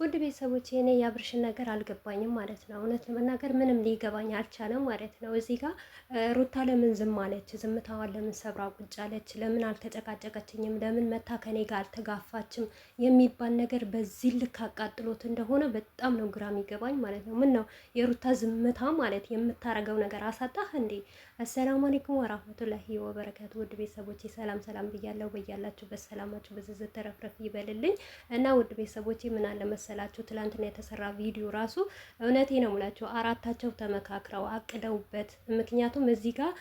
ውድ ቤተሰቦቼ እኔ የአብርሽን ነገር አልገባኝም ማለት ነው። እውነት ለመናገር ምንም ሊገባኝ አልቻለም ማለት ነው። እዚህ ጋር ሩታ ለምን ዝም አለች? ዝምታዋን ለምን ሰብራ ቁጭ አለች? ለምን አልተጨቃጨቀችኝም? ለምን መታ ከኔ ጋር አልተጋፋችም? የሚባል ነገር በዚህ ልክ አቃጥሎት እንደሆነ በጣም ነው ግራ የሚገባኝ ማለት ነው። ምን ነው የሩታ ዝምታ ማለት የምታረገው ነገር አሳጣህ እንዴ? አሰላሙ አለይኩም ወራህመቱላሂ ወበረካቱ። ውድ ቤተሰቦቼ ሰላም ሰላም ብያለሁ። በያላችሁበት ሰላማችሁ በዝዝት ተረፍረፍ ይበልልኝ እና ውድ ቤተሰቦቼ ምን አለ መሰላችሁ ትላንትና የተሰራ ቪዲዮ ራሱ እውነቴ ነው የምላችሁ አራታቸው ተመካክረው አቅደውበት። ምክንያቱም እዚህ ጋር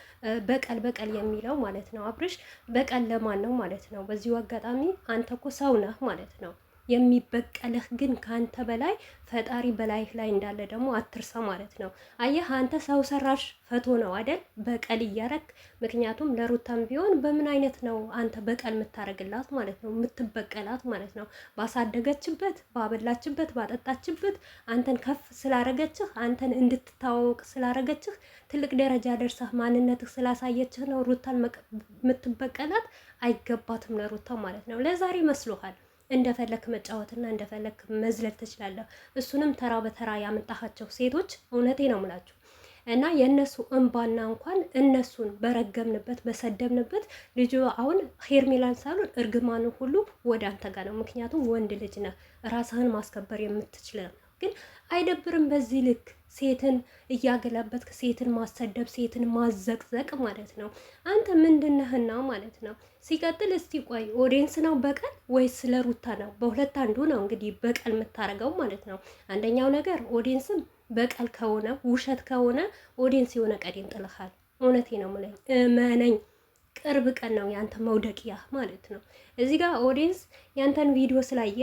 በቀል በቀል የሚለው ማለት ነው አብርሽ በቀል ለማን ነው ማለት ነው? በዚሁ አጋጣሚ አንተ እኮ ሰው ነህ ማለት ነው። የሚበቀልህ ግን ካንተ በላይ ፈጣሪ በላይህ ላይ እንዳለ ደግሞ አትርሳ ማለት ነው። አየህ አንተ ሰው ሰራሽ ፈቶ ነው አይደል በቀል እያረክ። ምክንያቱም ለሩታም ቢሆን በምን አይነት ነው አንተ በቀል የምታረግላት ማለት ነው፣ የምትበቀላት ማለት ነው። ባሳደገችበት፣ ባበላችበት፣ ባጠጣችበት አንተን ከፍ ስላረገችህ፣ አንተን እንድትታወቅ ስላረገችህ፣ ትልቅ ደረጃ ደርሰህ ማንነትህ ስላሳየችህ ነው ሩታን የምትበቀላት። አይገባትም ለሩታ ማለት ነው። ለዛሬ መስሎሃል እንደፈለክ መጫወትና እንደፈለክ መዝለል ትችላለህ። እሱንም ተራ በተራ ያመጣሃቸው ሴቶች እውነቴ ነው ምላችሁ እና የእነሱ እንባና እንኳን እነሱን በረገምንበት በሰደብንበት ልጁ አሁን ሄርሜላን ሳሉን እርግማኑ ሁሉ ወደ አንተ ጋር ነው። ምክንያቱም ወንድ ልጅ ነህ፣ ራስህን ማስከበር የምትችል ነው። ግን አይደብርም በዚህ ልክ ሴትን እያገላበትክ ሴትን ማሰደብ ሴትን ማዘቅዘቅ ማለት ነው። አንተ ምንድነህና ማለት ነው። ሲቀጥል እስቲ ቆይ ኦዲየንስ ነው በቀል ወይስ ስለ ሩታ ነው? በሁለት አንዱ ነው እንግዲህ በቀል የምታረገው ማለት ነው። አንደኛው ነገር ኦዲየንስም በቀል ከሆነ ውሸት ከሆነ ኦዲየንስ የሆነ ቀዴን ጥልሃል። እውነቴ ነው የምለኝ እመነኝ። ቅርብ ቀን ነው ያንተ መውደቂያ ማለት ነው። እዚህ ጋር ኦዲየንስ ያንተን ቪዲዮ ስላየ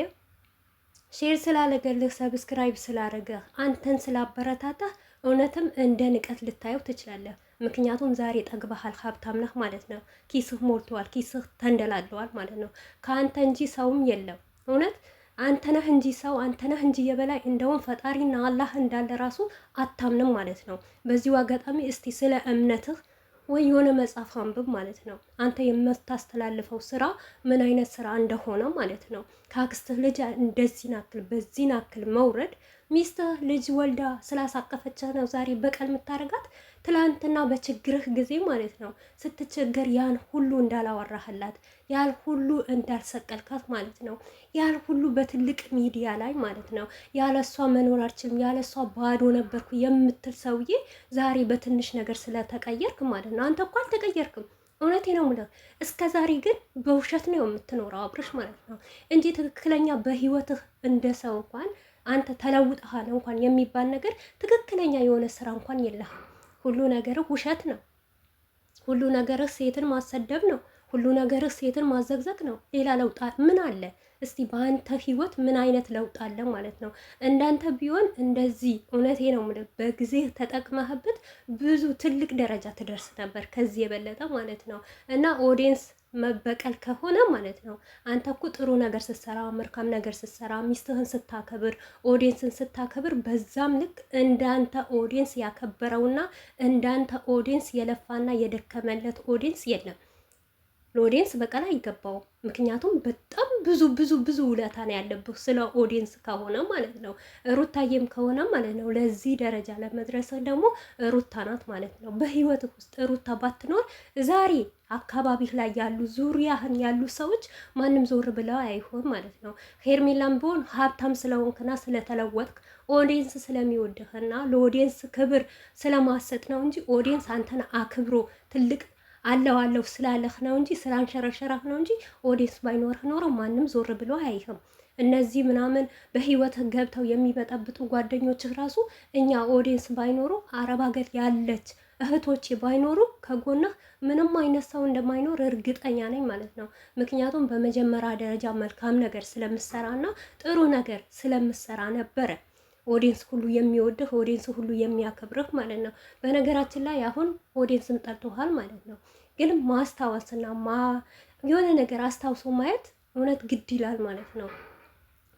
ሼር ስላለገልህ ሰብስክራይብ ስላረገህ አንተን ስላበረታታህ እውነትም እንደ ንቀት ልታየው ትችላለህ። ምክንያቱም ዛሬ ጠግበሃል፣ ሀብታም ነህ ማለት ነው። ኪስህ ሞልተዋል፣ ኪስህ ተንደላለዋል ማለት ነው። ከአንተ እንጂ ሰውም የለም። እውነት አንተ ነህ እንጂ ሰው፣ አንተ ነህ እንጂ የበላይ። እንደውም ፈጣሪና አላህ እንዳለ ራሱ አታምንም ማለት ነው። በዚሁ አጋጣሚ እስቲ ስለ እምነትህ ወይ የሆነ መጽሐፍ አንብብ ማለት ነው። አንተ የምታስተላልፈው ስራ ምን አይነት ስራ እንደሆነ ማለት ነው። ከአክስትህ ልጅ እንደዚህ ናክል በዚህ ናክል መውረድ፣ ሚስትህ ልጅ ወልዳ ስላሳቀፈችህ ነው ዛሬ በቀል የምታረጋት። ትላንትና በችግርህ ጊዜ ማለት ነው ስትቸገር ያን ሁሉ እንዳላወራህላት፣ ያን ሁሉ እንዳልሰቀልካት ማለት ነው። ያን ሁሉ በትልቅ ሚዲያ ላይ ማለት ነው ያለሷ መኖር አልችልም፣ ያለሷ ባዶ ነበርኩ የምትል ሰውዬ ዛሬ በትንሽ ነገር ስለተቀየርክ ማለት ነው። አንተ እኮ አልተቀየርክም። እውነቴ ነው የምልህ። እስከ ዛሬ ግን በውሸት ነው የምትኖረው አብርሽ ማለት ነው እንጂ ትክክለኛ በህይወትህ እንደ ሰው እንኳን አንተ ተለውጠሃል እንኳን የሚባል ነገር ትክክለኛ የሆነ ስራ እንኳን የለህም። ሁሉ ነገርህ ውሸት ነው። ሁሉ ነገርህ ሴትን ማሰደብ ነው። ሁሉ ነገርህ ሴትን ማዘግዘግ ነው። ሌላ ለውጥ ምን አለ? እስቲ በአንተ ህይወት ምን አይነት ለውጥ አለ ማለት ነው? እንዳንተ ቢሆን እንደዚህ እውነቴ ነው የምልህ በጊዜ ተጠቅመህበት ብዙ ትልቅ ደረጃ ትደርስ ነበር፣ ከዚህ የበለጠ ማለት ነው። እና ኦዲየንስ መበቀል ከሆነ ማለት ነው አንተ እኮ ጥሩ ነገር ስትሰራ፣ መልካም ነገር ስትሰራ፣ ሚስትህን ስታከብር፣ ኦዲየንስን ስታከብር በዛም ልክ እንዳንተ ኦዲየንስ ያከበረውና እንዳንተ ኦዲየንስ የለፋና የደከመለት ኦዲየንስ የለም። ለኦዲየንስ በቀል አይገባውም። ምክንያቱም በጣም ብዙ ውለታ ነው ያለብህ ስለ ኦዲየንስ ከሆነ ማለት ነው። ሩታዬም ከሆነ ማለት ነው ለዚህ ደረጃ ለመድረስህ ደግሞ ሩታ ናት ማለት ነው። በህይወትህ ውስጥ ሩታ ባትኖር ዛሬ አካባቢህ ላይ ያሉ ዙሪያህን ያሉ ሰዎች ማንም ዞር ብለው አይሆን ማለት ነው። ሄርሜላም ቢሆን ሀብታም ስለሆንክና ስለተለወጥክ ኦዲየንስ ስለሚወድህና ለኦዲየንስ ክብር ስለማሰጥ ነው እንጂ ኦዲየንስ አንተን አክብሮ ትልቅ አለው ስላለህ ነው እንጂ ስላንሸረሸራህ ነው እንጂ ኦዲየንስ ባይኖርህ ኖሮ ማንም ዞር ብሎ አይህም። እነዚህ ምናምን በህይወትህ ገብተው የሚበጠብጡ ጓደኞችህ ራሱ እኛ ኦዲየንስ ባይኖሩ አረብ ሀገር ያለች እህቶቼ ባይኖሩ ከጎንህ ምንም አይነት ሰው እንደማይኖር እርግጠኛ ነኝ ማለት ነው። ምክንያቱም በመጀመሪያ ደረጃ መልካም ነገር ስለምሰራና ጥሩ ነገር ስለምሰራ ነበረ ኦዲየንስ ሁሉ የሚወድህ ኦዲየንስ ሁሉ የሚያከብርህ ማለት ነው። በነገራችን ላይ አሁን ኦዲየንስም ጠልቶሃል ማለት ነው። ግን ማስታወስና የሆነ ነገር አስታውሶ ማየት እውነት ግድ ይላል ማለት ነው።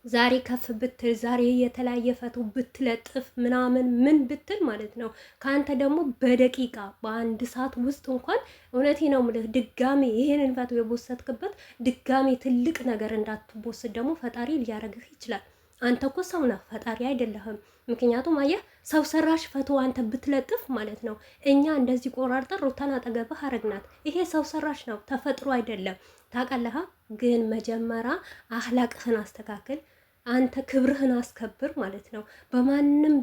ዛሬ ከፍ ብትል ዛሬ የተለያየ ፈቶ ብትለጥፍ ምናምን ምን ብትል ማለት ነው ከአንተ ደግሞ በደቂቃ በአንድ ሰዓት ውስጥ እንኳን እውነቴ ነው የምልህ ድጋሜ ይሄንን ፈቶ የቦሰትክበት ድጋሜ ትልቅ ነገር እንዳትቦስት ደግሞ ፈጣሪ ሊያረግህ ይችላል። አንተ እኮ ሰው ነህ፣ ፈጣሪ አይደለህም። ምክንያቱም አየህ ሰው ሰራሽ ፈቶ አንተ ብትለጥፍ ማለት ነው እኛ እንደዚህ ቆራርጠን ሩታን አጠገብህ አረግናት። ይሄ ሰው ሰራሽ ነው፣ ተፈጥሮ አይደለም። ታውቃለህ። ግን መጀመሪያ አህላቅህን አስተካክል። አንተ ክብርህን አስከብር ማለት ነው። በማንም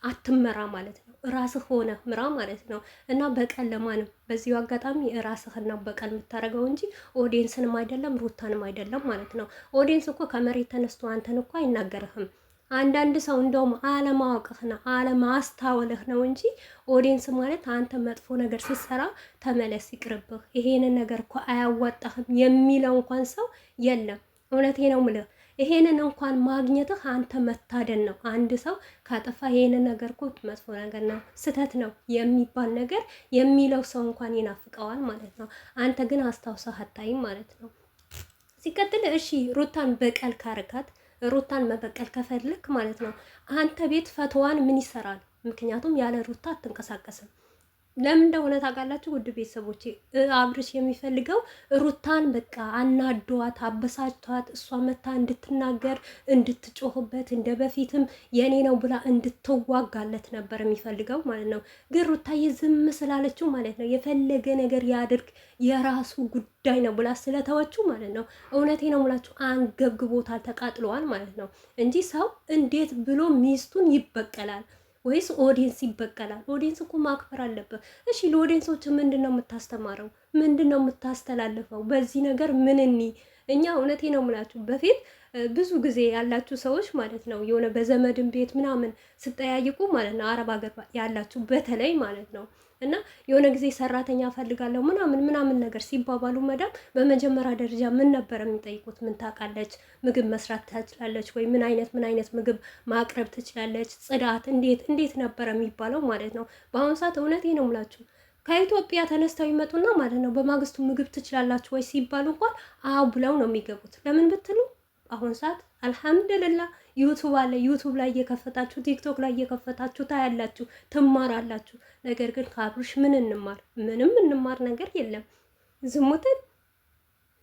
አትመራ ማለት ነው። ራስህ ሆነ ምራ ማለት ነው። እና በቀል ለማንም በዚሁ አጋጣሚ ራስህን ነው በቀል የምታደርገው እንጂ ኦዲየንስንም አይደለም ሩታንም አይደለም ማለት ነው። ኦዲየንስ እኮ ከመሬት ተነስቶ አንተን እኮ አይናገርህም። አንዳንድ ሰው እንደውም አለማወቅህ ነው አለማስተዋልህ ነው እንጂ ኦዲየንስ ማለት አንተ መጥፎ ነገር ስትሰራ ተመለስ ይቅርብህ፣ ይሄንን ነገር እኮ አያዋጣህም የሚለው እንኳን ሰው የለም። እውነቴ ነው የምልህ። ይሄንን እንኳን ማግኘትህ አንተ መታደን ነው። አንድ ሰው ካጠፋ ይሄንን ነገር እኮ መጥፎ ነገር ነው ስህተት ነው የሚባል ነገር የሚለው ሰው እንኳን ይናፍቀዋል ማለት ነው። አንተ ግን አስታውሰህ አታይም ማለት ነው። ሲቀጥል እሺ ሩታን በቀል ካርካት ሩታን መበቀል ከፈልክ ማለት ነው አንተ ቤት ፈቶዋን ምን ይሰራል? ምክንያቱም ያለ ሩታ አትንቀሳቀስም። ለምን እንደሆነ ታውቃላችሁ? ውድ ቤተሰቦቼ አብርሽ የሚፈልገው ሩታን በቃ አናዷት፣ አበሳጭቷት እሷ መታ እንድትናገር እንድትጮህበት፣ እንደ በፊትም የኔ ነው ብላ እንድትዋጋለት ነበር የሚፈልገው ማለት ነው። ግን ሩታዬ ዝም ስላለችው ማለት ነው የፈለገ ነገር ያድርግ የራሱ ጉዳይ ነው ብላ ስለተወችው ማለት ነው። እውነቴ ነው ሙላችሁ አንገብግቦታል፣ ተቃጥለዋል ማለት ነው እንጂ ሰው እንዴት ብሎ ሚስቱን ይበቀላል? ወይስ ኦዲየንስ ይበቀላል? ኦዲየንስ እኮ ማክበር አለበት። እሺ ለኦዲየንሶች ምንድን ነው የምታስተማረው? ምንድን ነው የምታስተላልፈው? በዚህ ነገር ምንኒ እኛ እውነቴ ነው የምላችሁ በፊት ብዙ ጊዜ ያላችሁ ሰዎች ማለት ነው የሆነ በዘመድን ቤት ምናምን ስጠያይቁ ማለት ነው አረብ ሀገር ያላችሁ በተለይ ማለት ነው እና የሆነ ጊዜ ሰራተኛ ፈልጋለሁ ምናምን ነገር ሲባባሉ መዳም በመጀመሪያ ደረጃ ምን ነበር የሚጠይቁት? ምን ታውቃለች? ምግብ መስራት ትችላለች ወይ? ምን አይነት ምግብ ማቅረብ ትችላለች? ጽዳት እንዴት ነበር የሚባለው ማለት ነው። በአሁኑ ሰዓት እውነቴ ነው የምላችሁ ከኢትዮጵያ ተነስተው ይመጡና ማለት ነው በማግስቱ ምግብ ትችላላችሁ ወይ ሲባሉ እንኳን አው ብለው ነው የሚገቡት። ለምን ብትሉ አሁን ሰዓት አልሐምዱሊላህ ዩቱብ አለ። ዩቱብ ላይ እየከፈታችሁ ቲክቶክ ላይ እየከፈታችሁ ታያላችሁ፣ ትማራላችሁ። ነገር ግን ከአብርሽ ምን እንማር? ምንም እንማር ነገር የለም። ዝሙትን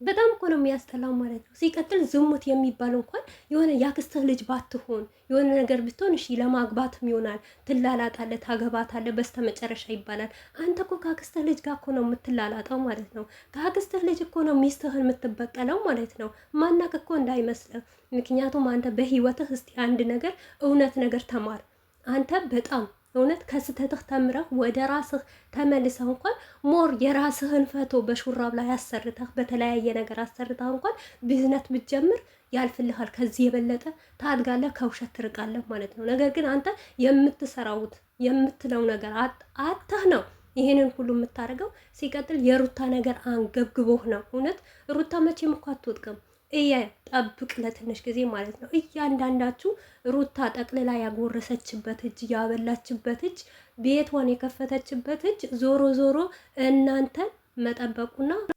በጣም እኮ ነው የሚያስጠላው ማለት ነው። ሲቀጥል ዝሙት የሚባል እንኳን የሆነ ያክስትህ ልጅ ባትሆን የሆነ ነገር ብትሆን እሺ ለማግባትም ይሆናል፣ ትላላጣለህ፣ ታገባታለህ በስተመጨረሻ ይባላል። አንተ እኮ ከአክስትህ ልጅ ጋር እኮ ነው የምትላላጠው ማለት ነው። ከአክስትህ ልጅ እኮ ነው ሚስትህን የምትበቀለው ማለት ነው። ማናቅ እኮ እንዳይመስልህ። ምክንያቱም አንተ በህይወትህ እስቲ አንድ ነገር እውነት ነገር ተማር። አንተ በጣም እውነት ከስተትህ ተምረህ ወደ ራስህ ተመልሰህ እንኳን ሞር የራስህን ፈቶ በሹራብ ላይ አሰርተህ በተለያየ ነገር አሰርተህ እንኳን ቢዝነስ ብትጀምር ያልፍልሃል። ከዚህ የበለጠ ታድጋለህ፣ ከውሸት ትርቃለህ ማለት ነው። ነገር ግን አንተ የምትሰራውት የምትለው ነገር አተህ ነው ይሄንን ሁሉ የምታደርገው። ሲቀጥል የሩታ ነገር አንገብግቦህ ነው። እውነት ሩታ መቼም እኮ አትወድቅም። ጠብቅ ለትንሽ ጊዜ ማለት ነው። እያንዳንዳችሁ ሩታ ጠቅልላ ያጎረሰችበት እጅ፣ ያበላችበት እጅ፣ ቤቷን የከፈተችበት እጅ ዞሮ ዞሮ እናንተን መጠበቁና